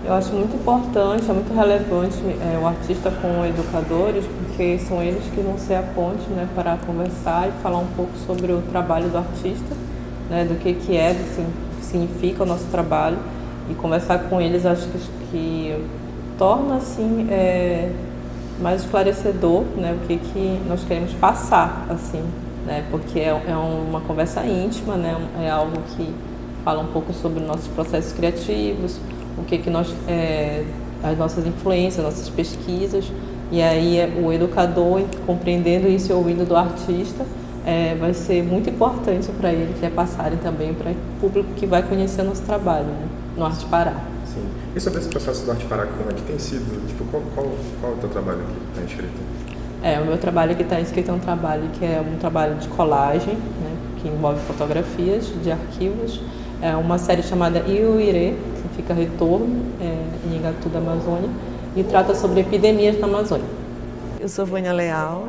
Eu acho muito importante, é muito relevante o artista com educadores, porque são eles que vão ser a ponte, né, para conversar e falar um pouco sobre o trabalho do artista, né, do que é, que significa o nosso trabalho, e conversar com eles acho que torna assim mais esclarecedor, né, o que nós queremos passar, assim, né, porque é uma conversa íntima, né, é algo que fala um pouco sobre nossos processos criativos, o que nós, as nossas influências, nossas pesquisas, e aí o educador compreendendo isso e ouvindo do artista vai ser muito importante para ele, que é passarem também para o público que vai conhecer o nosso trabalho, né, no Arte Pará. Sim. E sobre esse processo do Arte Pará, como é que tem sido? Tipo, qual é o teu trabalho aqui que está inscrito? O meu trabalho que está inscrito é um trabalho que é um trabalho de colagem, né, que envolve fotografias de arquivos. É uma série chamada Iuirê, que significa retorno, em Igatu da Amazônia, e trata sobre epidemias na Amazônia. Eu sou Vânia Leal,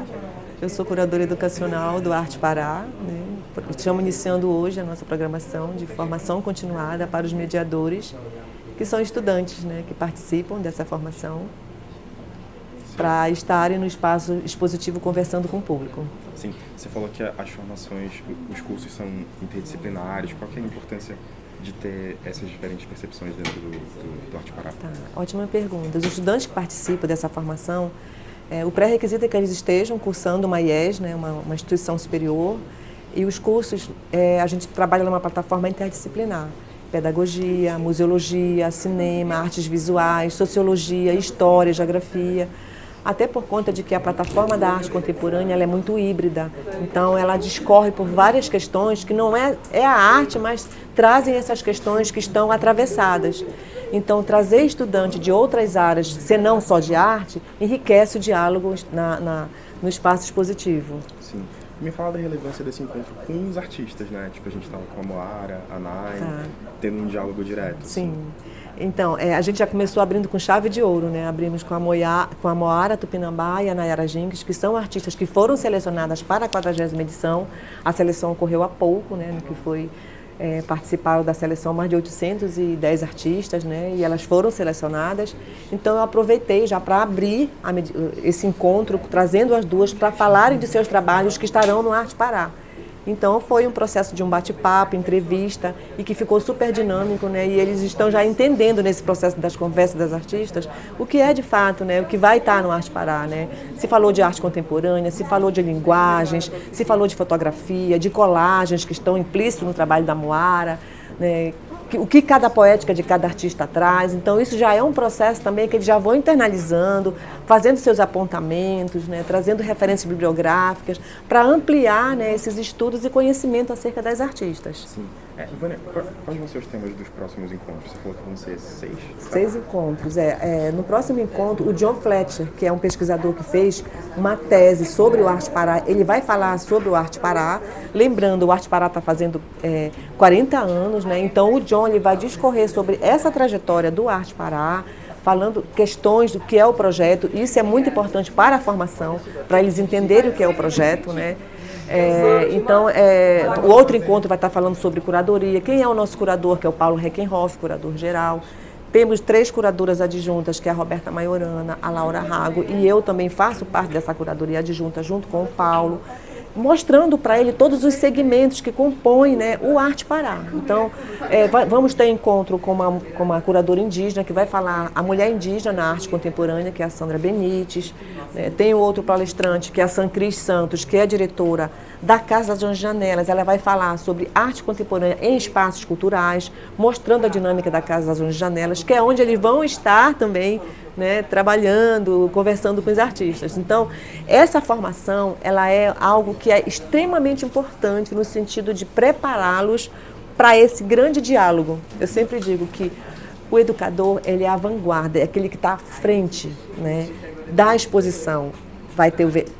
eu sou curadora educacional do Arte Pará, né? Estamos iniciando hoje a nossa programação de formação continuada para os mediadores, que são estudantes, né, que participam dessa formação, para estarem no espaço expositivo conversando com o público. Sim, você falou que as formações, os cursos são interdisciplinares. Qual que é a importância de ter essas diferentes percepções dentro do Arte Pará? Tá, ótima pergunta. Os estudantes que participam dessa formação, o pré-requisito é que eles estejam cursando uma IES, né, uma instituição superior, e os cursos, a gente trabalha numa plataforma interdisciplinar. Pedagogia, museologia, cinema, artes visuais, sociologia, história, geografia. Até por conta de que a plataforma da arte contemporânea ela é muito híbrida. Então, ela discorre por várias questões que não é a arte, mas trazem essas questões que estão atravessadas. Então, trazer estudante de outras áreas, se não só de arte, enriquece o diálogo no espaço expositivo. Sim. Me fala da relevância desse encontro com os artistas, né? Tipo, a gente estava com a Moara, a Nai, tendo um diálogo direto. Sim. Então, a gente já começou abrindo com chave de ouro, né? Abrimos com a Moara Tupinambá e a Nayara Jingues, que são artistas que foram selecionadas para a 40ª edição. A seleção ocorreu há pouco, né? No que foi participaram da seleção mais de 810 artistas, né? E elas foram selecionadas. Então, eu aproveitei já para abrir esse encontro, trazendo as duas para falarem de seus trabalhos que estarão no Arte Pará. Então, foi um processo de um bate-papo, entrevista, e que ficou super dinâmico, né? E eles estão já entendendo nesse processo das conversas das artistas o que é de fato, né? O que vai estar no Arte Pará, né? Se falou de arte contemporânea, se falou de linguagens, se falou de fotografia, de colagens que estão implícitos no trabalho da Moara, né? O que cada poética de cada artista traz. Então, isso já é um processo também que eles já vão internalizando, fazendo seus apontamentos, né, trazendo referências bibliográficas para ampliar, né, esses estudos e conhecimento acerca das artistas. Sim. Vânia, quais vão ser os temas dos próximos encontros? Você falou que vão ser 6? 6 encontros. No próximo encontro, o John Fletcher, que é um pesquisador que fez uma tese sobre o Arte Pará, ele vai falar sobre o Arte Pará. Lembrando, o Arte Pará está fazendo 40 anos, né? Então o John ele vai discorrer sobre essa trajetória do Arte Pará, falando questões do que é o projeto. Isso é muito importante para a formação, para eles entenderem o que é o projeto, né? O outro encontro vai estar falando sobre curadoria. Quem é o nosso curador, que é o Paulo Reckenhoff, curador geral. Temos 3 curadoras adjuntas, que é a Roberta Maiorana, a Laura Rago, e eu também faço parte dessa curadoria adjunta junto com o Paulo, mostrando para ele todos os segmentos que compõem, né, o Arte Pará. Então, vamos ter encontro com uma curadora indígena que vai falar a mulher indígena na arte contemporânea, que é a Sandra Benites. Tem outro palestrante, que é a Sancris Santos, que é a diretora da Casa das 11 Janelas. Ela vai falar sobre arte contemporânea em espaços culturais, mostrando a dinâmica da Casa das 11 Janelas, que é onde eles vão estar também, né, trabalhando, conversando com os artistas. Então, essa formação ela é algo que é extremamente importante no sentido de prepará-los para esse grande diálogo. Eu sempre digo que o educador ele é a vanguarda, é aquele que está à frente, né, da exposição.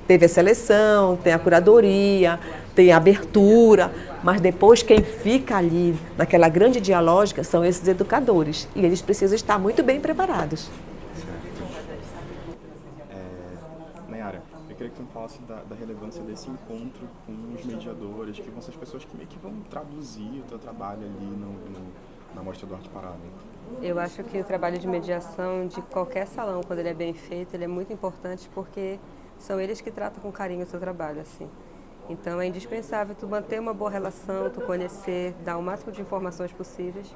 Teve a seleção, tem a curadoria, tem a abertura, mas depois quem fica ali naquela grande dialógica são esses educadores e eles precisam estar muito bem preparados. Nayara, eu queria que tu me falasse da relevância desse encontro com os mediadores, que vão ser as pessoas que meio que vão traduzir o teu trabalho ali na Mostra do Arte Pará, né? Eu acho que o trabalho de mediação de qualquer salão, quando ele é bem feito, ele é muito importante porque são eles que tratam com carinho o seu trabalho, assim. Então é indispensável tu manter uma boa relação, tu conhecer, dar o máximo de informações possíveis.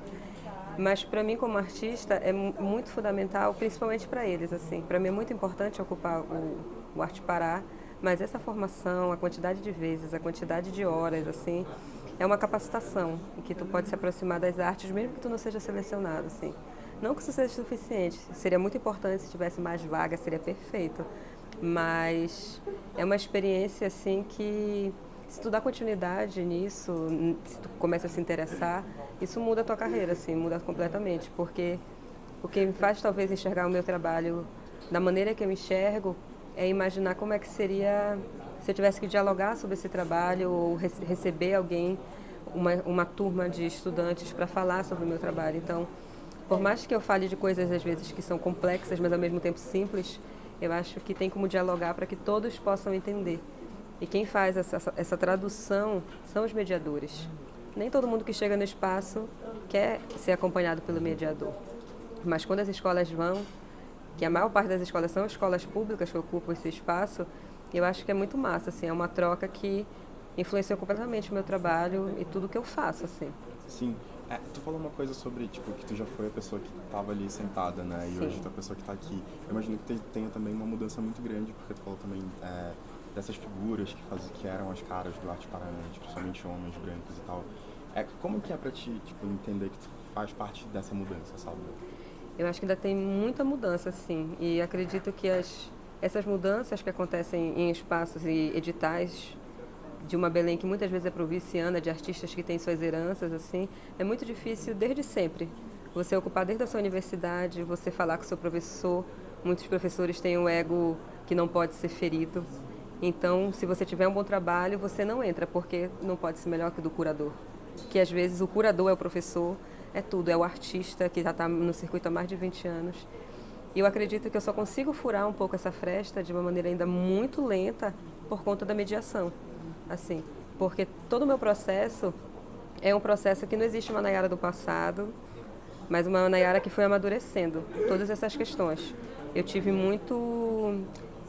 Mas para mim como artista é muito fundamental, principalmente para eles, assim. Para mim é muito importante ocupar o Arte Pará, mas essa formação, a quantidade de vezes, a quantidade de horas, assim, é uma capacitação em que tu pode se aproximar das artes, mesmo que tu não seja selecionado, assim. Não que isso seja suficiente, seria muito importante se tivesse mais vagas, seria perfeito. Mas é uma experiência, assim, que se tu dá continuidade nisso, se tu começa a se interessar, isso muda a tua carreira, assim, muda completamente. Porque o que me faz, talvez, enxergar o meu trabalho da maneira que eu enxergo é imaginar como é que seria se eu tivesse que dialogar sobre esse trabalho ou receber alguém, uma turma de estudantes para falar sobre o meu trabalho. Então, por mais que eu fale de coisas às vezes que são complexas, mas ao mesmo tempo simples, eu acho que tem como dialogar para que todos possam entender. E quem faz essa tradução são os mediadores. Nem todo mundo que chega no espaço quer ser acompanhado pelo mediador. Mas quando as escolas vão, que a maior parte das escolas são escolas públicas que ocupam esse espaço, eu acho que é muito massa, assim, é uma troca que influenciou completamente o meu trabalho e tudo que eu faço, assim. Sim. Tu falou uma coisa sobre, tipo, que tu já foi a pessoa que estava ali sentada, né? E Sim. hoje tu é a pessoa que está aqui. Eu imagino que tenha também uma mudança muito grande, porque tu falou também dessas figuras que eram as caras do Arte Pará, principalmente homens brancos e tal. Como que é pra ti, tipo, entender que tu faz parte dessa mudança, sabe? Eu acho que ainda tem muita mudança, assim, e acredito que essas mudanças que acontecem em espaços e editais de uma Belém que muitas vezes é provinciana, de artistas que têm suas heranças, assim, é muito difícil desde sempre. Você ocupar desde a sua universidade, você falar com o seu professor, muitos professores têm um ego que não pode ser ferido. Então, se você tiver um bom trabalho, você não entra, porque não pode ser melhor que o do curador. Que às vezes o curador é o professor, é tudo, é o artista que já está no circuito há mais de 20 anos. E eu acredito que eu só consigo furar um pouco essa fresta de uma maneira ainda muito lenta por conta da mediação. Assim, porque todo o meu processo é um processo que não existe uma Nayara do passado, mas uma Nayara que foi amadurecendo todas essas questões. Eu tive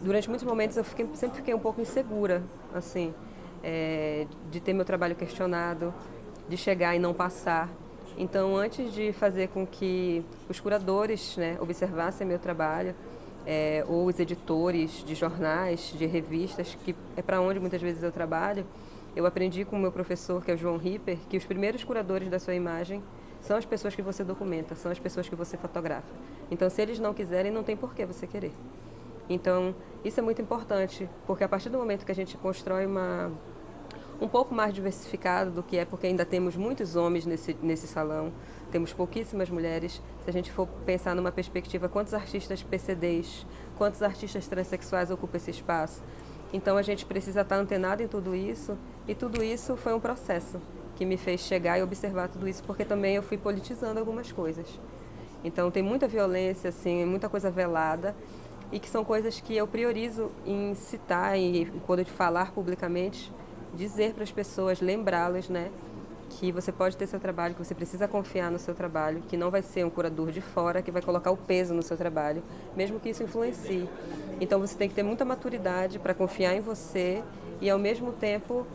durante muitos momentos eu sempre fiquei um pouco insegura, assim, de ter meu trabalho questionado, de chegar e não passar. Então, antes de fazer com que os curadores, né, observassem meu trabalho, ou os editores de jornais, de revistas, que é para onde muitas vezes eu trabalho, eu aprendi com o meu professor, que é o João Ripper, que os primeiros curadores da sua imagem são as pessoas que você documenta, são as pessoas que você fotografa. Então, se eles não quiserem, não tem por que você querer. Então, isso é muito importante, porque a partir do momento que a gente constrói um pouco mais diversificado do que é, porque ainda temos muitos homens nesse salão, temos pouquíssimas mulheres. Se a gente for pensar numa perspectiva, quantos artistas PCDs, quantos artistas transexuais ocupam esse espaço? Então a gente precisa estar antenado em tudo isso, e tudo isso foi um processo que me fez chegar e observar tudo isso, porque também eu fui politizando algumas coisas. Então tem muita violência, assim, muita coisa velada, e que são coisas que eu priorizo em citar e quando eu falar publicamente, dizer para as pessoas, lembrá-las, né, que você pode ter seu trabalho, que você precisa confiar no seu trabalho, que não vai ser um curador de fora que vai colocar o peso no seu trabalho, mesmo que isso influencie. Então você tem que ter muita maturidade para confiar em você e ao mesmo tempo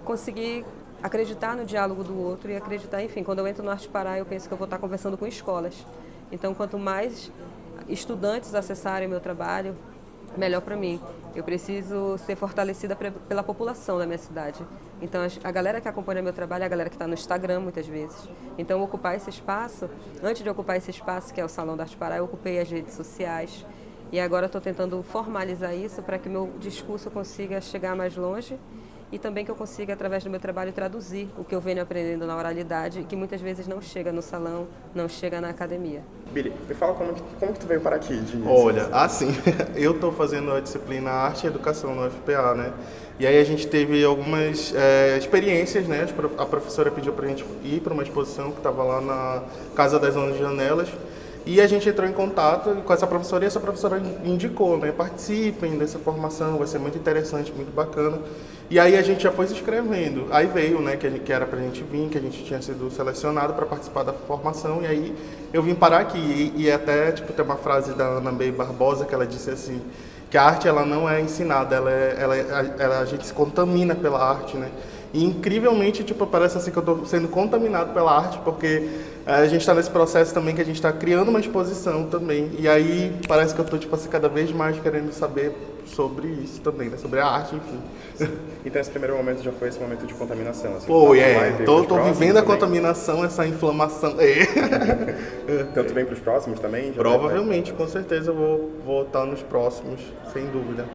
conseguir acreditar no diálogo do outro e acreditar, enfim, quando eu entro no Arte Pará, eu penso que eu vou estar conversando com escolas. Então, quanto mais estudantes acessarem o meu trabalho, melhor para mim. Eu preciso ser fortalecida pela população da minha cidade. Então, a galera que acompanha meu trabalho é a galera que está no Instagram, muitas vezes. Então, ocupar esse espaço, antes de ocupar esse espaço, que é o Salão da Arte Pará, eu ocupei as redes sociais. E agora estou tentando formalizar isso para que meu discurso consiga chegar mais longe e também que eu consiga, através do meu trabalho, traduzir o que eu venho aprendendo na oralidade, que muitas vezes não chega no salão, não chega na academia. Billy, me fala como que tu veio para aqui, de início? Olha, assim, eu estou fazendo a disciplina Arte e Educação no UFPA, né? E aí a gente teve algumas experiências, né? A professora pediu para a gente ir para uma exposição que estava lá na Casa das 11 Janelas. E a gente entrou em contato com essa professora e essa professora indicou, né? Participem dessa formação, vai ser muito interessante, muito bacana. E aí a gente já foi se inscrevendo. Aí veio, né, que era pra gente vir, que a gente tinha sido selecionado para participar da formação. E aí eu vim parar aqui. E até, tipo, tem uma frase da Ana Bey Barbosa que ela disse assim, que a arte ela não é ensinada, a gente se contamina pela arte, né? E incrivelmente, tipo, parece assim que eu estou sendo contaminado pela arte, porque a gente está nesse processo também que a gente está criando uma exposição também. E aí parece que eu estou, tipo assim, cada vez mais querendo saber sobre isso também, né? Sobre a arte, enfim. Então esse primeiro momento já foi esse momento de contaminação? Assim, Pô, tô vivendo a também. contaminação, essa inflamação. Tanto vem para os próximos também? Provavelmente, com certeza eu vou estar nos próximos, sem dúvida.